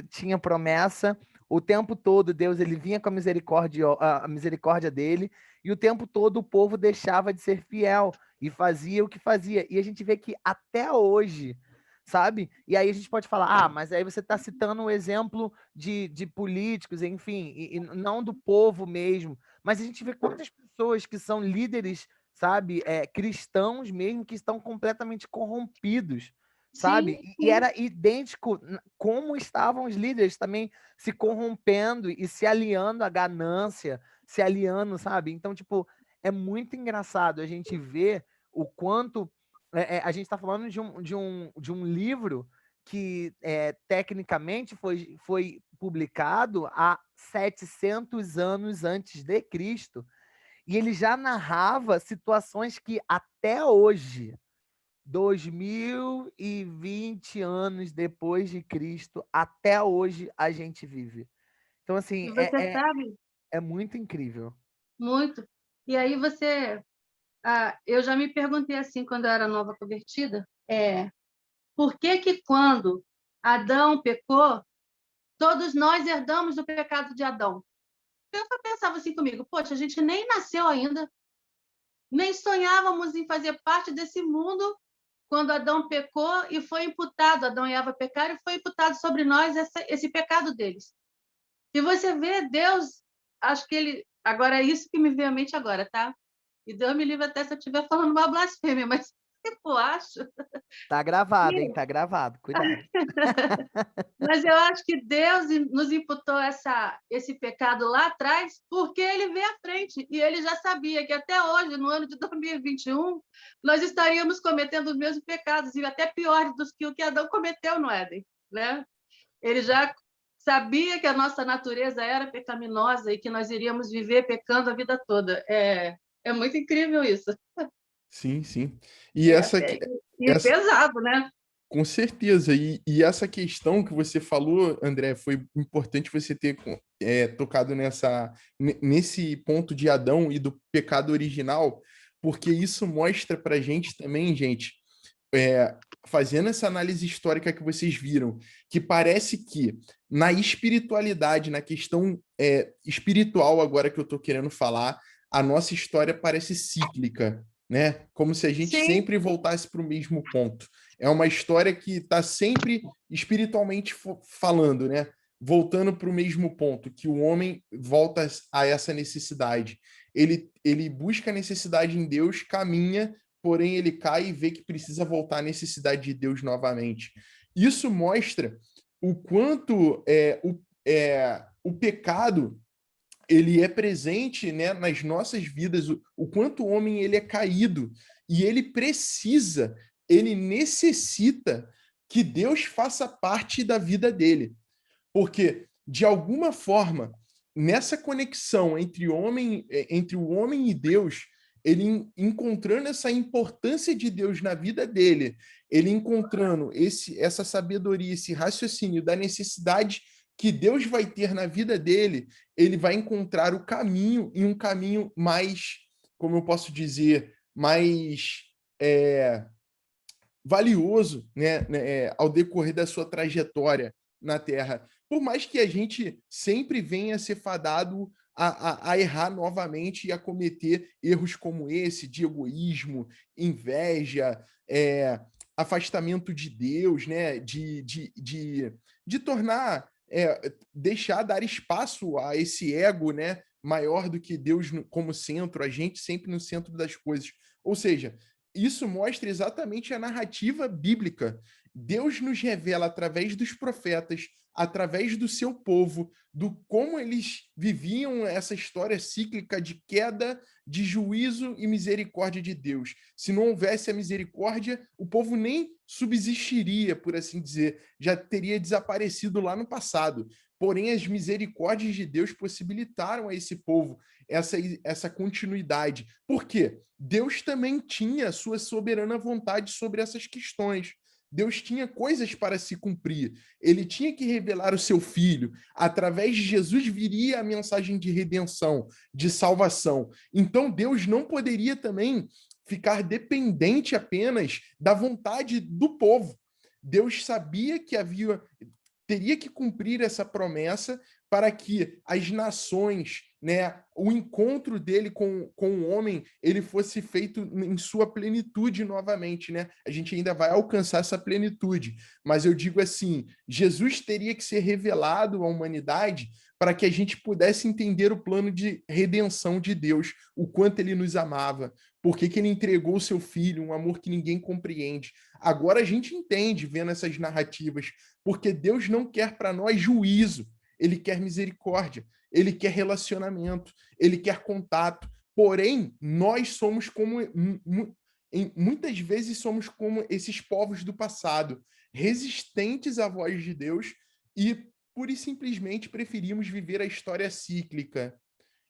tinha promessa, o tempo todo Deus ele vinha com a misericórdia dele, e o tempo todo o povo deixava de ser fiel e fazia o que fazia. E a gente vê que até hoje, sabe? E aí a gente pode falar, mas aí você está citando um exemplo de políticos, enfim, e não do povo mesmo. Mas a gente vê quantas pessoas que são líderes, sabe, cristãos mesmo, que estão completamente corrompidos, sabe? Sim, E era idêntico como estavam os líderes também se corrompendo e se aliando à ganância, se aliando, sabe? Então, tipo, é muito engraçado a gente ver o quanto... a gente está falando de um livro que, tecnicamente, foi publicado há 700 anos antes de Cristo. E ele já narrava situações que até hoje, 2020 anos depois de Cristo, até hoje a gente vive. Então, assim, E você sabe é muito incrível. muito. E aí eu já me perguntei assim, quando eu era nova convertida, por que quando Adão pecou, todos nós herdamos o pecado de Adão? Eu pensava assim comigo, poxa, a gente nem nasceu ainda, nem sonhávamos em fazer parte desse mundo quando Adão pecou e foi imputado, Adão e Eva pecaram e foi imputado sobre nós esse pecado deles. Se você vê, Deus, acho que ele... Agora, é isso que me veio à mente agora, tá? E Deus me livre até se eu estiver falando uma blasfêmia, mas eu acho... Tá gravado, hein? Tá gravado. Cuidado. Mas eu acho que Deus nos imputou esse pecado lá atrás porque ele veio à frente e ele já sabia que até hoje, no ano de 2021, nós estaríamos cometendo os mesmos pecados e até piores do que o que Adão cometeu no Éden, né? Ele já sabia que a nossa natureza era pecaminosa e que nós iríamos viver pecando a vida toda. É muito incrível isso. Sim, sim. E essa, essa, Pesado, né? com certeza. E essa questão que você falou, André, foi importante você ter tocado nesse ponto de Adão e do pecado original, porque isso mostra para gente também, gente, fazendo essa análise histórica que vocês viram, que parece que na espiritualidade, na questão espiritual agora que eu estou querendo falar, a nossa história parece cíclica, né? Como se a gente Sim. sempre voltasse para o mesmo ponto. É uma história que está sempre espiritualmente falando, né? Voltando para o mesmo ponto, que o homem volta a essa necessidade. Ele busca a necessidade em Deus, caminha, porém ele cai e vê que precisa voltar à necessidade de Deus novamente. Isso mostra o quanto o pecado ele é presente, né, nas nossas vidas, o quanto o homem ele é caído e ele necessita que Deus faça parte da vida dele. Porque, de alguma forma, nessa conexão entre o homem e Deus, ele encontrando essa importância de Deus na vida dele, ele encontrando essa sabedoria, esse raciocínio da necessidade que Deus vai ter na vida dele, ele vai encontrar o caminho, e um caminho mais, como eu posso dizer, mais valioso, né, ao decorrer da sua trajetória na Terra. Por mais que a gente sempre venha a ser fadado a errar novamente e a cometer erros como esse, de egoísmo, inveja, afastamento de Deus, né, de tornar, dar espaço a esse ego, né, maior do que Deus como centro, a gente sempre no centro das coisas. Ou seja, isso mostra exatamente a narrativa bíblica. Deus nos revela através dos profetas, através do seu povo, do como eles viviam essa história cíclica de queda, de juízo e misericórdia de Deus. Se não houvesse a misericórdia, o povo nem subsistiria, por assim dizer, já teria desaparecido lá no passado. Porém, as misericórdias de Deus possibilitaram a esse povo essa continuidade. Por quê? Deus também tinha sua soberana vontade sobre essas questões. Deus tinha coisas para se cumprir. Ele tinha que revelar o seu filho. Através de Jesus viria a mensagem de redenção, de salvação. Então Deus não poderia também ficar dependente apenas da vontade do povo. Deus sabia que teria que cumprir essa promessa para que as nações, né, o encontro dele com o homem, ele fosse feito em sua plenitude novamente, né? A gente ainda vai alcançar essa plenitude, mas eu digo assim, Jesus teria que ser revelado à humanidade para que a gente pudesse entender o plano de redenção de Deus, o quanto ele nos amava, por que ele entregou o seu filho, um amor que ninguém compreende. Agora a gente entende, vendo essas narrativas, porque Deus não quer para nós juízo, ele quer misericórdia, ele quer relacionamento, ele quer contato. Porém, nós somos como... muitas vezes somos como esses povos do passado, resistentes à voz de Deus e, pura e simplesmente, preferimos viver a história cíclica.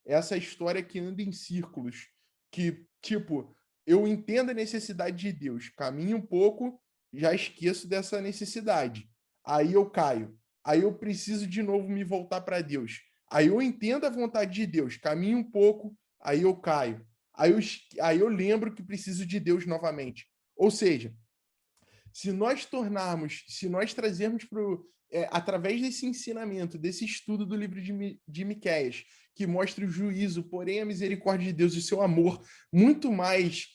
Essa história que anda em círculos, que, tipo, eu entendo a necessidade de Deus, caminho um pouco, já esqueço dessa necessidade. Aí eu caio. Aí eu preciso de novo me voltar para Deus. Aí eu entendo a vontade de Deus, caminho um pouco, aí eu caio. Aí eu lembro que preciso de Deus novamente. Ou seja, se nós trazermos através desse ensinamento, desse estudo do livro de Miqueias, que mostra o juízo, porém a misericórdia de Deus e o seu amor muito mais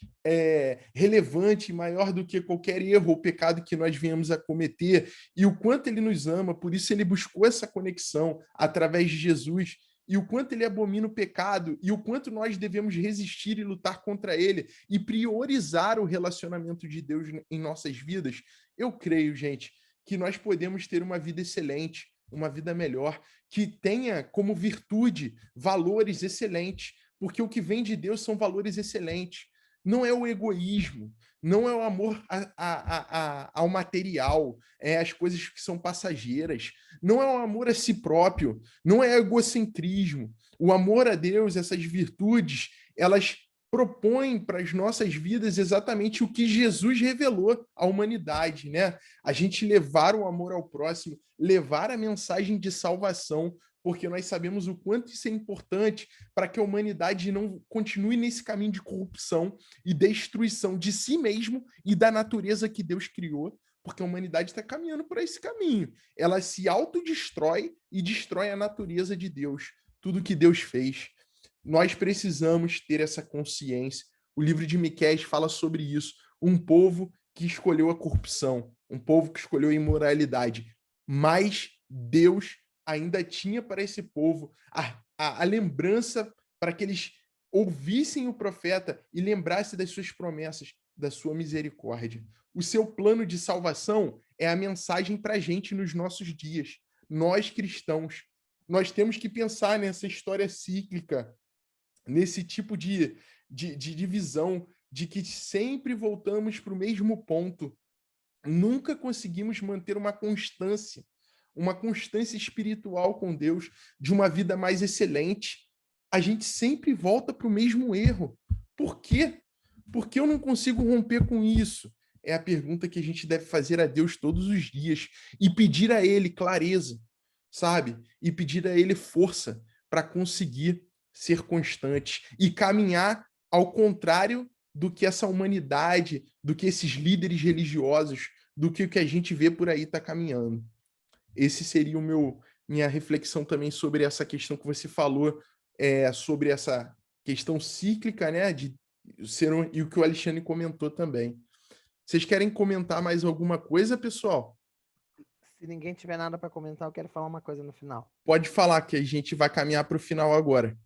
relevante, maior do que qualquer erro ou pecado que nós venhamos a cometer, e o quanto ele nos ama, por isso ele buscou essa conexão através de Jesus, e o quanto ele abomina o pecado, e o quanto nós devemos resistir e lutar contra ele, e priorizar o relacionamento de Deus em nossas vidas, eu creio, gente, que nós podemos ter uma vida excelente, uma vida melhor, que tenha como virtude valores excelentes, porque o que vem de Deus são valores excelentes. Não é o egoísmo, não é o amor ao material, as coisas que são passageiras, não é o amor a si próprio, não é egocentrismo. O amor a Deus, essas virtudes, elas propõem para as nossas vidas exatamente o que Jesus revelou à humanidade, né? A gente levar o amor ao próximo, levar a mensagem de salvação, porque nós sabemos o quanto isso é importante para que a humanidade não continue nesse caminho de corrupção e destruição de si mesmo e da natureza que Deus criou, porque a humanidade está caminhando por esse caminho. Ela se autodestrói e destrói a natureza de Deus, tudo que Deus fez. Nós precisamos ter essa consciência. O livro de Miqueias fala sobre isso. Um povo que escolheu a corrupção, um povo que escolheu a imoralidade. Mas Deus ainda tinha para esse povo a lembrança para que eles ouvissem o profeta e lembrassem das suas promessas, da sua misericórdia. O seu plano de salvação é a mensagem para a gente nos nossos dias. Nós, cristãos, nós temos que pensar nessa história cíclica, nesse tipo de visão, de que sempre voltamos para o mesmo ponto. Nunca conseguimos manter uma constância espiritual com Deus, de uma vida mais excelente. A gente sempre volta para o mesmo erro. Por quê? Por que eu não consigo romper com isso? É a pergunta que a gente deve fazer a Deus todos os dias e pedir a Ele clareza, sabe? E pedir a Ele força para conseguir ser constante e caminhar ao contrário do que essa humanidade, do que esses líderes religiosos, do que o que a gente vê por aí está caminhando. Esse seria minha reflexão também sobre essa questão que você falou, sobre essa questão cíclica, né, e o que o Alexandre comentou também. Vocês querem comentar mais alguma coisa, pessoal? Se ninguém tiver nada para comentar, eu quero falar uma coisa no final. Pode falar, que a gente vai caminhar para o final agora.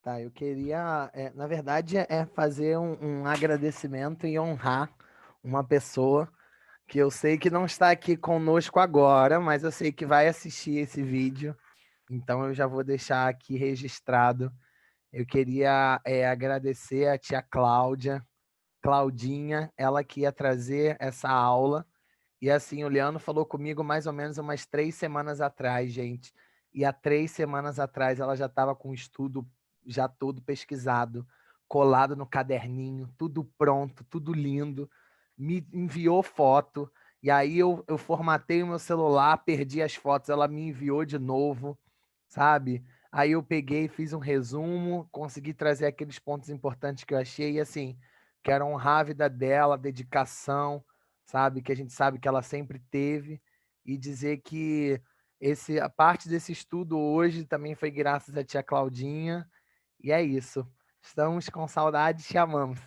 Tá, eu queria, na verdade, fazer um agradecimento e honrar uma pessoa que eu sei que não está aqui conosco agora, mas eu sei que vai assistir esse vídeo, então eu já vou deixar aqui registrado. Eu queria agradecer a tia Claudinha, ela que ia trazer essa aula, e assim, o Leandro falou comigo mais ou menos umas 3 semanas atrás, gente, e há 3 semanas atrás ela já estava com o estudo já todo pesquisado, colado no caderninho, tudo pronto, tudo lindo, me enviou foto, e aí eu formatei o meu celular, perdi as fotos, ela me enviou de novo, sabe? Aí eu peguei, fiz um resumo, consegui trazer aqueles pontos importantes que eu achei, e assim, quero honrar a vida dela, a dedicação, sabe? Que a gente sabe que ela sempre teve, e dizer que a parte desse estudo hoje também foi graças à tia Claudinha, e é isso. Estamos com saudade, te amamos.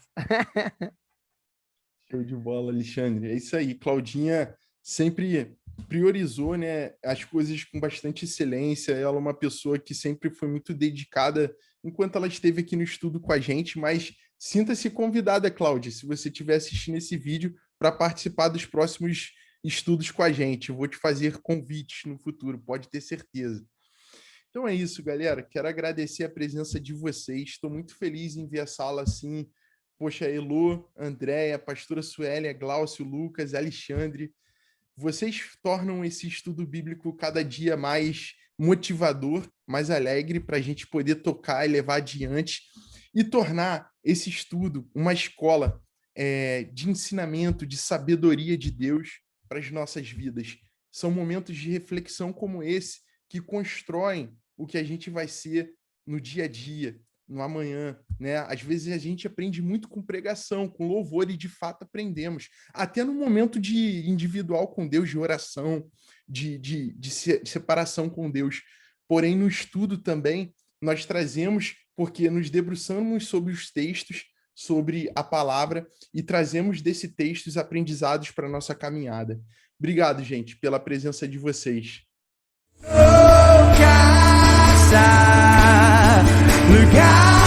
Show de bola, Alexandre. É isso aí. Claudinha sempre priorizou, né, as coisas com bastante excelência. Ela é uma pessoa que sempre foi muito dedicada enquanto ela esteve aqui no estudo com a gente, mas sinta-se convidada, Cláudia, se você estiver assistindo esse vídeo, para participar dos próximos estudos com a gente. Eu vou te fazer convites no futuro, pode ter certeza. Então é isso, galera. Quero agradecer a presença de vocês. Estou muito feliz em ver a sala assim. Poxa, Elô, Andréia, pastora Suélia, Glaucio, Lucas, Alexandre. Vocês tornam esse estudo bíblico cada dia mais motivador, mais alegre para a gente poder tocar e levar adiante e tornar esse estudo uma escola de ensinamento, de sabedoria de Deus para as nossas vidas. São momentos de reflexão como esse que constroem o que a gente vai ser no dia a dia, no amanhã, né? Às vezes a gente aprende muito com pregação, com louvor, e de fato aprendemos. Até no momento de individual com Deus, de oração, de separação com Deus. Porém, no estudo também, nós trazemos, porque nos debruçamos sobre os textos, sobre a palavra, e trazemos desse texto os aprendizados para a nossa caminhada. Obrigado, gente, pela presença de vocês. Lugar